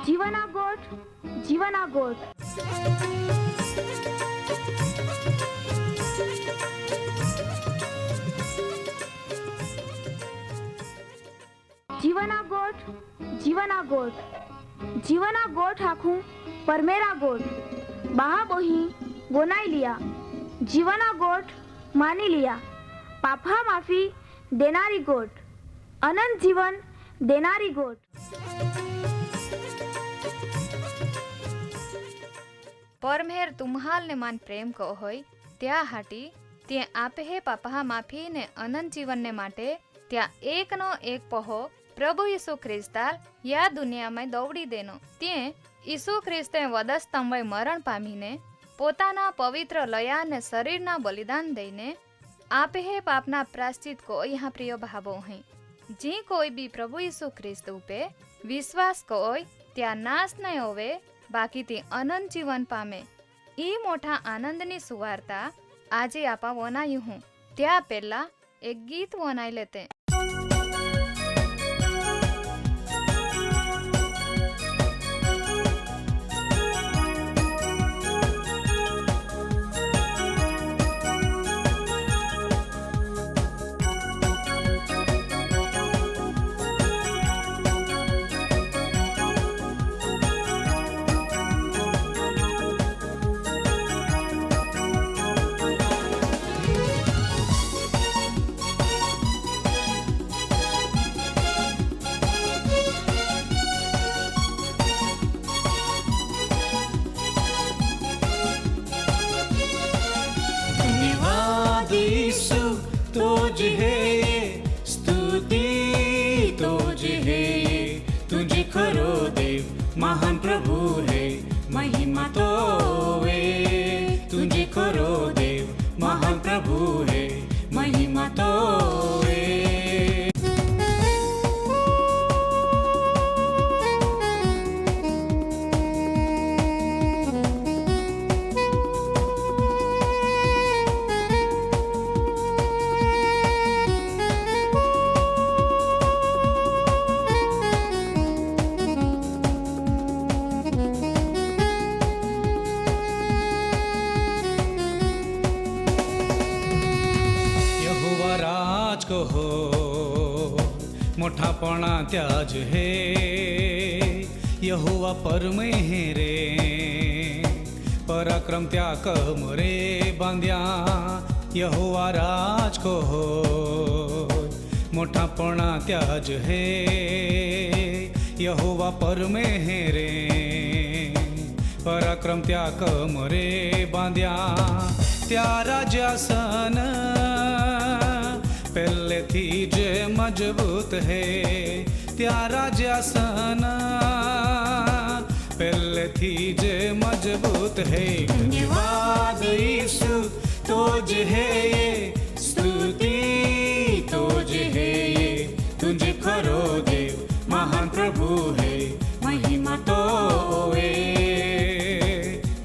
જીવના ગોઠ જીવના ગોઠ જીવના ગોઠ જીવના ગોઠ जीवना गोठ आखूं पर मेरा गोठ बहा बोही बोनाई लिया जीवना गोठ मानी लिया पापा माफी देनारी गोठ अनंत जीवन देनारी गोठ। परमेर तुम्हाल ने मान प्रेम को होय त्या हाटी ते आपे हे पापा माफी ने अनंत जीवन ने माटे त्या एक नो एक पहो प्रभु यीशु ख्रिस्ताल या दुनिया में दौड़ी देनो ते यीशु ख्रिस्ते वधस्तंभे मरण पामीने पोताना पवित्र लया ने शरीरना बलिदान दईने आपे हे पापना प्रायश्चित को यहाँ प्रिय भावो हैं। जी कोई भी प्रभु यीशु ख्रिस्त पे विश्वास कोय त्या नाश नहीं होवे बाकी ते अनंत जीवन पामे। ई मोटा आनंदनी सुवार्ता आजे आपा वनायु हूँ त्या पहला एक गीत वनाई लेते। महान प्रभु है महिमा तो वे तुझे करो देव महान प्रभु है महिमा तो वे। कहो मोठापणा त्याज है यहोवा परमे रे पराक्रम त्या कमरे बांध्या यहोवा राज कहो मोठापणा त्याज है यहोवा परमे रे पराक्रम त्या कमरे बांध्या त्या राजासन पहले थी जे मजबूत है त्या राजासन पहले थी जे मजबूत है। धन्यवाद यीशु तुझ है ये स्तुति तुझ है ये तुझे करो देव महान प्रभु है महिमा तो वे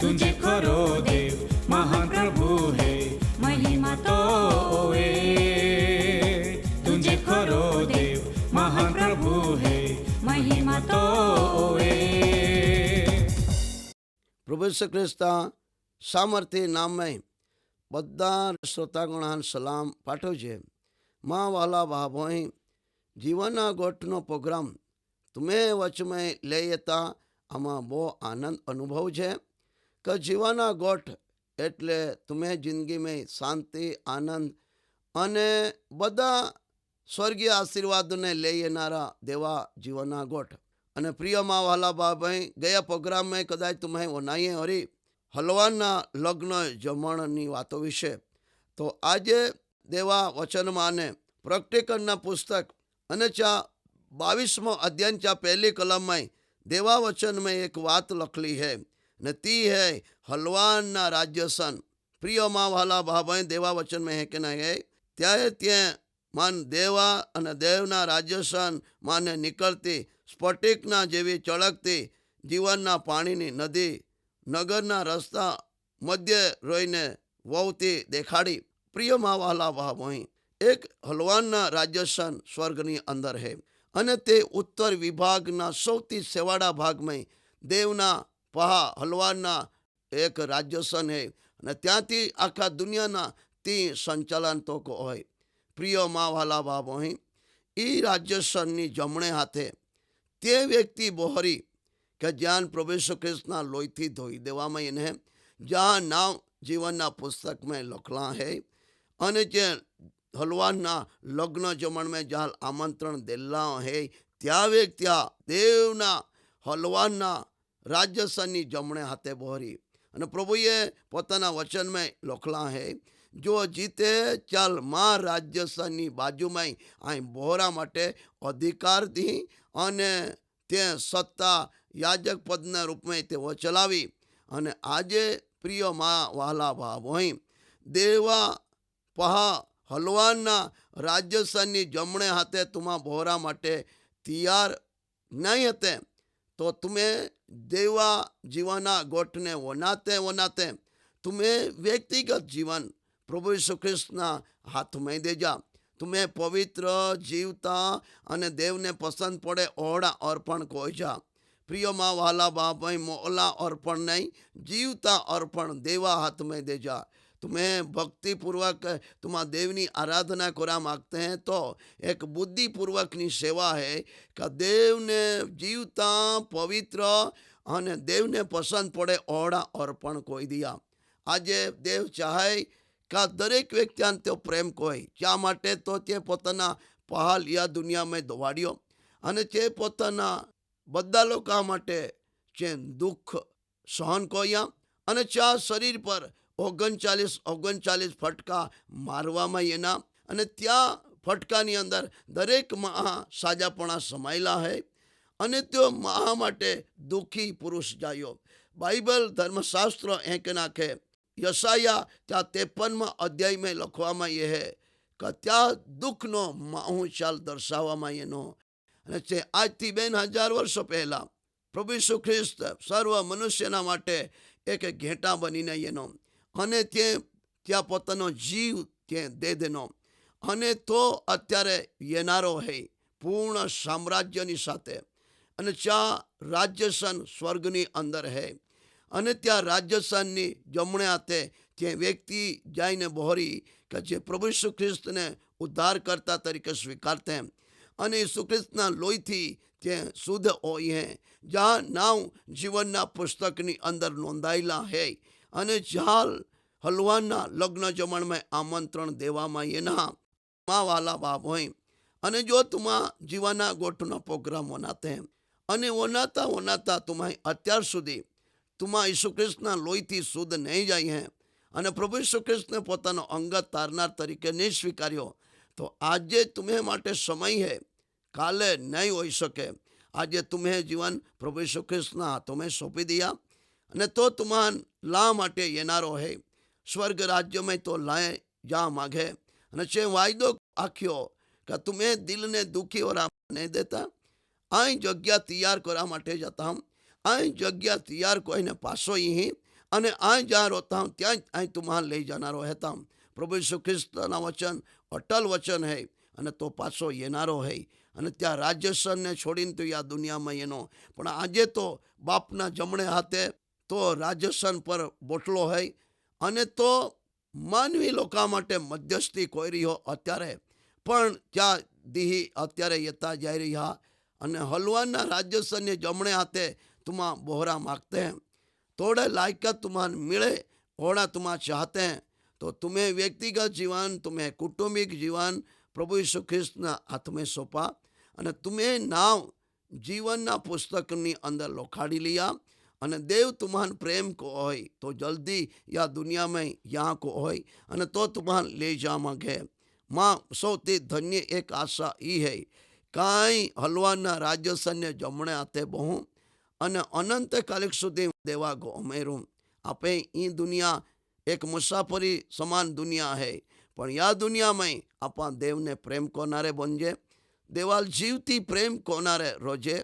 तुझे करो देव महान प्रभु है महिमा तो वे करो देव महान प्रभु है महिमा तो वे। प्रभु यीशु ख्रिस्त सामर्थ्य नाम में बद्दा श्रोतागण सलाम पाठवजे। माँ वाला भाई जीवना गोठनो प्रोग्राम तुम्हें वच में ले जता आमा बो आनंद अनुभव है कि जीवना गोठ एटले तुम्हें जिंदगी में शांति आनंद अने बदा स्वर्गीय आशीर्वाद ने ले येनारा देवा जीवना गोठ। अने प्रिय माँ वाला बाबाई गया प्रोग्राम में कदाच तुम्हें वनाइए हरी हलवाना लग्न जमणनी वातो विषे तो आज देवा वचन माने प्रकटीकरणना पुस्तक अने 22 अध्याय पहली कलम में देवा वचन में एक बात लखली है ने ती है हलवाना राज्यसन। प्रिय माँ वाला बाबाई देवा वचन में है कि नहीं है त्या मान देवा अने देवना राज्यसन माने निकलती स्फटिकना जेवी चळकती जीवनना पाणीनी नदी नगरना रस्ता मध्य रोईने वहती देखाड़ी। प्रिय माँ वाला भाई एक हलवाना राज्यसन स्वर्गनी अंदर है અને તે ઉત્તર વિભાગના સૌથી છેવાડા ભાગમાં દેવના હલવાના એક રાજ્યસન હે અને ત્યાંથી આખા દુનિયાના તે સંચાલન તો હોય. પ્રિય મા વાલા બાબો એ રાજ્યસનની જમણે હાથે તે વ્યક્તિ બહોરી કે જ્યાં પ્રભુ ઈસુ ખ્રિસ્તના લોહીથી ધોઈ દેવામાં એને જ્યાં નામ જીવનના પુસ્તકમાં લખલા હે અને જે હલવાનના લગ્ન જમણમાં જ્યાં આમંત્રણ દેલા હે ત્યાં દેવના હલવાનના રાજ્યસનની જમણે હાથે બહોરી અને પ્રભુએ પોતાના વચનમાં લખલા હે જો જીતે ચાલ માં રાજ્યસનની બાજુમાં અહીં બહોરા માટે અધિકાર દી અને તે સત્તા યાજક પદના રૂપમાં તેઓ ચલાવી. અને આજે પ્રિય મા વાલા ભાવ દેવા હલવાનના રાજ્યસનની જમણે હાથે તુમા બહોરા માટે તૈયાર નહીં હતે તો તમે દેવા જીવના ગોઠને વનાતે તમે વ્યક્તિગત જીવન પ્રભુ ઈસુ ખ્રિસ્તના હાથમાં દેજા. તમે પવિત્ર જીવતા અને દેવને પસંદ પડે ઓહડા અર્પણ કોઈ જા. પ્રિય મા વાલા બાપ મોલા અર્પણ નહીં જીવતા અર્પણ દેવા હાથમાં દેજા. तुम्हें भक्ति पूर्वक तुम्हारा देवनी आराधना करा मांगते हैं तो एक बुद्धि पूर्वक की सेवा है कि देव ने जीवता पवित्र અને દેવને પસંદ પડે ઓહડા અર્પણ કોઈ દિયા. આજે દેવ ચાહે કે દરેક વ્યક્તિને તે પ્રેમ કોઈ શા માટે તો તે પોતાના પહાલ યા દુનિયામાં દોવાડ્યો અને તે પોતાના બધા લોકો માટે જે દુઃખ સહન કોયા અને ચા શરીર પર 39 ફટકા મારવામાં એના અને ત્યાં ફટકાની અંદર દરેક મહા સાજાપણા સમાયેલા હે અને તે મહા માટે દુઃખી પુરુષ જાયો. બાઇબલ ધર્મશાસ્ત્ર એક નાખે યશાયા ત્યાં 53 અધ્યાયમાં લખવામાં એ હે કે ત્યાં દુઃખનો માહુ ચાલ દર્શાવવામાં એનો અને તે આજથી 2000 વર્ષો પહેલા પ્રભુ ઈસુ ખ્રિસ્ત સર્વ મનુષ્યના માટે એક ઘેટા બનીને એનો અને તે ત્યાં પોતાનો જીવ ત્યાં દે દેનો અને તો અત્યારે येनारो હે પૂર્ણ સામ્રાજ્યની સાથે અને ત્યાં રાજ્યસન સ્વર્ગની અંદર હે અને ત્યાં રાજ્યસનની જમણે હાથે ત્યાં વ્યક્તિ જઈને બહોરી કે જે પ્રભુ ઈસુ ખ્રિસ્તને ઉદ્ધારકર્તા તરીકે સ્વીકારતે અને ઈસુ ખ્રિસ્તના લોહીથી ત્યાં શુદ્ધ હોય હે જ્યાં નામ જીવનના પુસ્તકની અંદર નોંધાયેલા હે અને જ્યાં હલવાનના લગ્ન જમણમાં આમંત્રણ દેવામાં એના મા વાલા બાપ હોય અને જો તુમા જીવાના ગોઠનો પ્રોગ્રામ વનાતે અને વનાતા તુમ્હાઈ અત્યાર સુધી તુમા ઈસુ ખ્રિસ્તના લોહીથી શુદ્ધ નહીં જાય હે અને પ્રભુ ઈસુ ખ્રિસ્તને પોતાનો અંગત તારનાર તરીકે નહીં સ્વીકાર્યો તો આજે તુમ્હે માટે સમય હે કાલે નહીં હોઈ શકે. આજે તુમ્હે જીવન પ્રભુ ઈસુ ખ્રિસ્તના હાથોમાં સોંપી દિયા અને તો તુમ્હાન લા માટે येनारो હે સ્વર્ગ રાજ્યમાં તો લાય જા માગે અને છે વાયદો આખ્યો કે તુમે દિલને દુઃખી ઓર નહીં દેતા અહીં જગ્યા તૈયાર કરવા માટે જતા હું અહીં જગ્યા તૈયાર કોઈને પાસો અહીં અને અહીં જ્યાં રોતા હું ત્યાં અહીં તુમ્હાન લઈ જનારો હેતા હું. પ્રભુ ઈસુ ખ્રિસ્તના વચન અટલ વચન હે અને તો પાછો येनारो હે અને ત્યાં રાજ્યસનને છોડીને તો આ દુનિયામાં એનો પણ આજે તો બાપના જમણે હાથે તો રાજ્યસન પર બોટલો હે અને તો માનવી લોકો માટે મધ્યસ્થી કોઈ રહ્યો અત્યારે પણ ત્યાં દીહી અત્યારે યતા જઈ રહ્યા અને હલવાનના રાજ્યસનને જમણે હાથે तुमा बोहरा मांगते हैं थोड़े लायका तुम्हान मिले ओड़ा तुमा चाहते हैं तो तुम्हें व्यक्तिगत जीवन तुम्हें कौटुंबिक जीवन प्रभु यीशु ख्रिस्तना हाथ में सौंपा અને तुम्हें नाव जीवनना पुस्तकनी अंदर लोखाड़ी लिया અને देव तुम्हान प्रेम को होय तो जल्दी या दुनिया में यहाँ को होय અને तो तुम्हान ले जा मांगे. माँ सौથી धन्य एक आशा ई है काई हलवाना રાજ્યસનને જમણે હાથે બહુ અને અનંત કાલિક સુધી દેવા ગોમેરું. આપણે એ દુનિયા એક મુસાફરી સમાન દુનિયા હે પણ આ દુનિયામાં આપણા દેવને પ્રેમ કોનારે બનજે દેવાલ જીવતી પ્રેમ કોનારે રોજે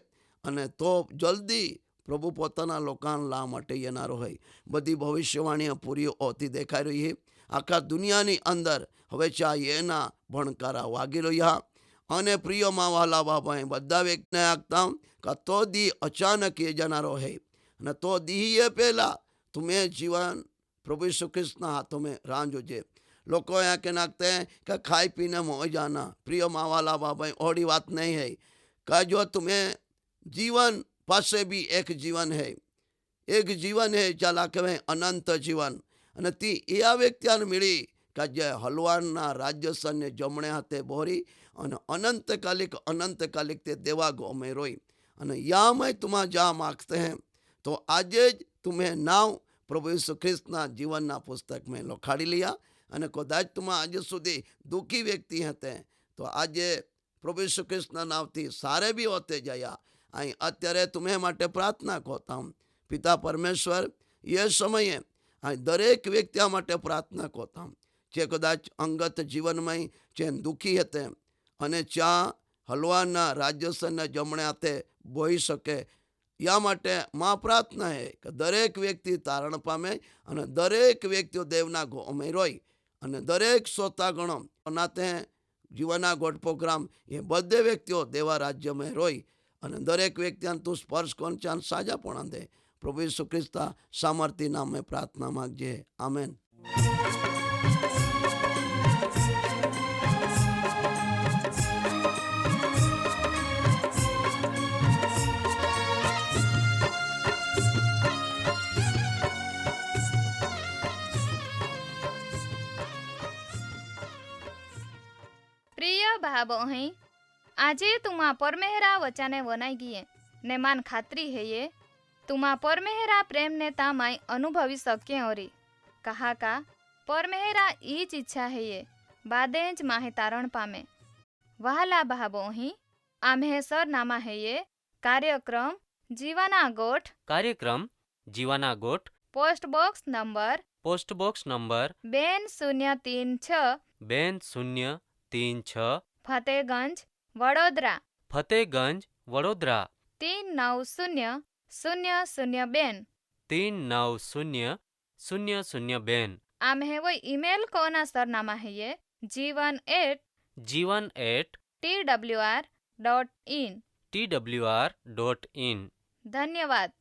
અને તો જલ્દી પ્રભુ પોતાના લોકાન લા માટે येनारो હોય. બધી ભવિષ્યવાણીઓ પૂરી હોતી દેખાઈ રહી છે આખા દુનિયાની અંદર હવે ચા એના ભણકારા વાગી રહ્યા અને પ્રિયમાં વહાલા બાપા બધા વ્યક્તિને આગતા કે તો દી અચાનક એ જનારો હે અને તો દી એ પહેલા तुम्हें जीवन प्रभु यीशु ख्रिस्त ना हाथों में रांझो जे लोग यहाँ के नाकते हैं कि खाई पीने मोह जाना प्रिय माँ वाला बाबा ओड़ी बात नहीं है का जो तुम्हें जीवन पासे भी एक जीवन है चला के अनंत जीवन અને તી એવા વ્યક્તિને મળી કે જે હલવાના રાજ્યસને જમણે હાથે બોરી અને અનંતકાલિક તે દેવા ગોમે રોઈ અને યામય તુમ્हा जा मांगते हैं तो आज तुम्हें नाव प्रभु यीशु ख्रिस्तना जीवनना पुस्तक में लखाड़ी लिया અને કદાચ તમે આજે સુધી દુઃખી વ્યક્તિ હતે તો આજે પ્રભુ ઈસુ ખ્રિસ્તના નામથી સારે બી હોતે જયા અહીં અત્યારે તમે માટે પ્રાર્થના કરતા હું પિતા પરમેશ્વર એ સમયે અહીં દરેક વ્યક્તિ માટે પ્રાર્થના કરતા હું જે કદાચ અંગત જીવનમાં જે દુઃખી હતે અને ચા હલવાના રાજ્યસરના જમણે હાથે બોઈ શકે या માટે માં પ્રાર્થના है કે દરેક વ્યક્તિ તારણ પામે અને દરેક વ્યક્તિઓ દેવના ગોમે રોય અને દરેક શ્રોતાગણો નાતે જીવના ગોટ પ્રોગ્રામ એ બધે વ્યક્તિઓ દેવા રાજ્યમાં રોય અને દરેક વ્યક્તિને તું સ્પર્શ કોણ ચાંદ સાજા પણ દે પ્રભુ ઈસુ ખ્રિસ્તા સામર્થ્ય નામે પ્રાર્થના માગજે આમેન. प्रिय भाव अहीं आजे तुमा परमेहरा वचाने वनाई गिये ने मान खात्री है ये तुमा परमेहरा प्रेम ने तामाई अनुभवी सके ओरी कहा का परमेहरा ईज इच्छा है ये बादेज माहे तारण पामे वहाला भाव अहीं आम्हे सरनामा है ये कार्यक्रम जीवाना गोठ post box number 2036 Fatehganj Vadodara 390002 आम्हे वो ईमेल कोना सरनामा है ये जीवन@twr.in. twr.in. धन्यवाद.